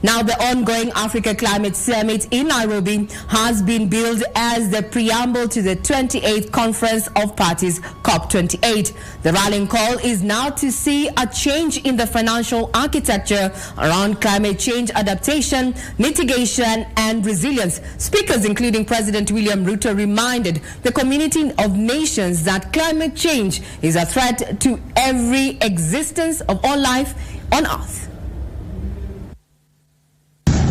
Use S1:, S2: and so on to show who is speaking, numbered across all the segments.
S1: Now, the ongoing Africa Climate Summit in Nairobi has been billed as the preamble to the 28th Conference of Parties, COP28. The rallying call is now to see a change in the financial architecture around climate change adaptation, mitigation, and resilience. Speakers, including President William Ruto, reminded the community of nations that climate change is a threat to every existence of all life on Earth.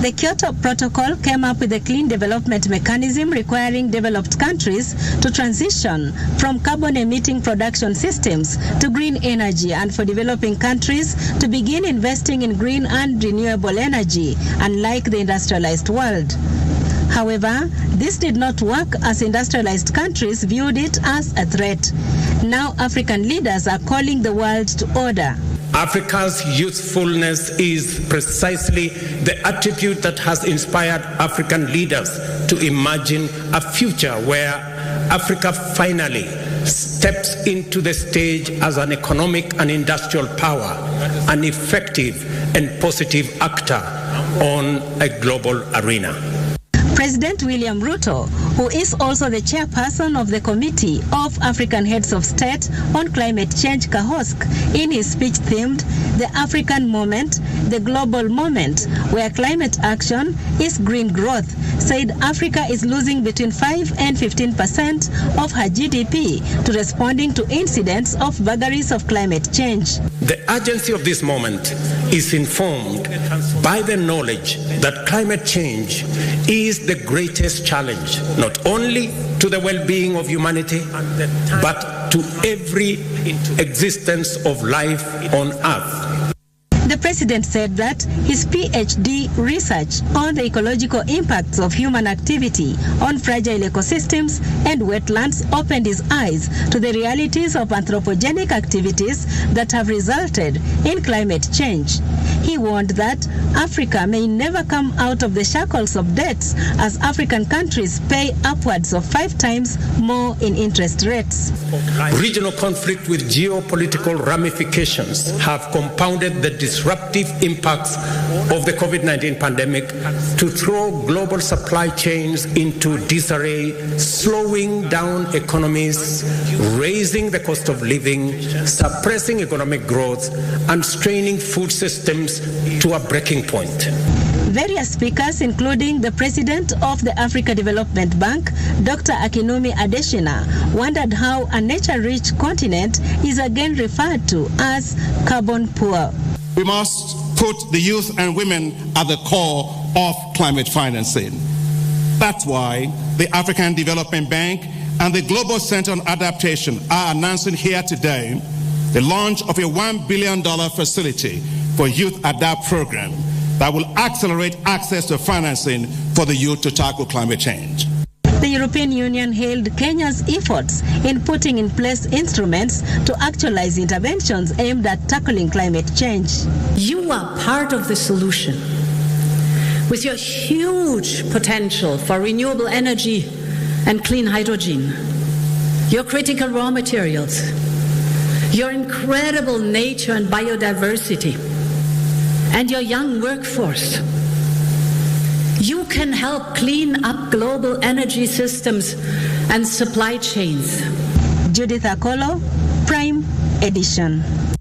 S2: The Kyoto Protocol came up with a clean development mechanism requiring developed countries to transition from carbon-emitting production systems to green energy, and for developing countries to begin investing in green and renewable energy, unlike the industrialized world. However, this did not work as industrialized countries viewed it as a threat. Now African leaders are calling the world to order.
S3: Africa's youthfulness is precisely the attribute that has inspired African leaders to imagine a future where Africa finally steps into the stage as an economic and industrial power, an effective and positive actor on a global arena.
S2: President William Ruto, who is also the chairperson of the Committee of African Heads of State on Climate Change, CAHOSC, in his speech themed The African Moment, the Global Moment, where climate action is green growth, said Africa is losing between 5 and 15% of her GDP to responding to incidents of vagaries of climate change.
S3: The urgency of this moment is informed by the knowledge that climate change is the greatest challenge, not only to the well-being of humanity, but to every existence of life on Earth.
S2: The president said that his PhD research on the ecological impacts of human activity on fragile ecosystems and wetlands opened his eyes to the realities of anthropogenic activities that have resulted in climate change. He warned that Africa may never come out of the shackles of debts as African countries pay upwards of 5 times more in interest rates.
S3: Regional conflict with geopolitical ramifications have compounded the disruptive impacts of the COVID-19 pandemic to throw global supply chains into disarray, slowing down economies, raising the cost of living, suppressing economic growth, and straining food systems to a breaking point.
S2: Various speakers, including the president of the Africa Development Bank, Dr. Akinwumi Adesina, wondered how a nature-rich continent is again referred to as carbon poor.
S4: We must put the youth and women at the core of climate financing. That's why the African Development Bank and the Global Center on Adaptation are announcing here today the launch of a $1 billion facility for Youth Adapt program that will accelerate access to financing for the youth to tackle climate change.
S2: The European Union hailed Kenya's efforts in putting in place instruments to actualize interventions aimed at tackling climate change.
S5: You are part of the solution. With your huge potential for renewable energy and clean hydrogen, your critical raw materials, your incredible nature and biodiversity, and your young workforce, you can help clean up global energy systems and supply chains.
S2: Judith Akolo, Prime Edition.